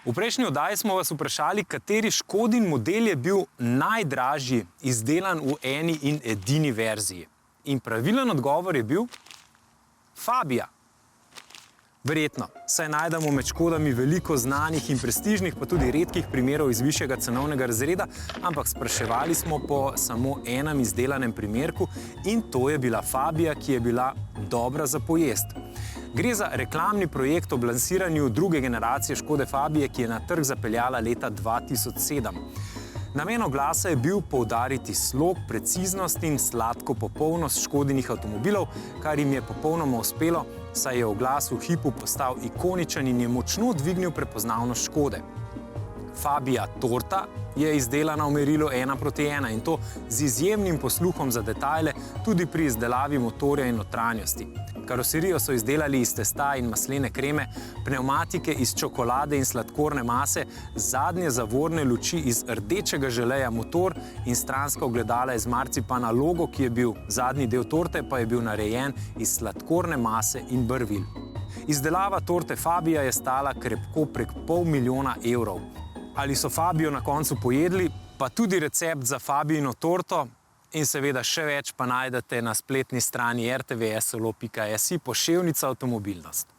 V prejšnji oddaji smo vas vprašali, kateri Škodin model je bil najdražji izdelan v eni in edini verziji. In pravilen odgovor je bil Fabia. Verjetno, saj najdemo med Škodami veliko znanih in prestižnih, pa tudi redkih primerov iz višjega cenovnega razreda, ampak spraševali smo po samo enem izdelanem primerku in to je bila Fabia, ki je bila dobra za pojest. Gre za reklamni projekt ob lansiranju druge generacije Škode Fabie, ki je na trg zapeljala leta 2007. Namen oglasa je bil poudariti slog, preciznost in sladko popolnost Škodinih avtomobilov, kar jim je popolnoma uspelo, saj je oglas v hipu postal ikoničen in je močno dvignil prepoznavnost Škode. Fabia torta je izdelana v merilu 1:1 in to z izjemnim posluhom za detajle, tudi pri izdelavi motorja in notranjosti. Karoserijo so izdelali iz testa in maslene kreme, pnevmatike iz čokolade in sladkorne mase, zadnje zavorne luči iz rdečega želeja, motor in stranska ogledala iz marcipana. Logo, ki je bil zadnji del torte, pa je bil narejen iz sladkorne mase in barvil. Izdelava torte Fabia je stala krepko prek $500 000. Ali so Fabio na koncu pojedli, pa tudi recept za Fabiino torto in seveda še več pa najdete na spletni strani rtvslo.si poševnica avtomobilnost.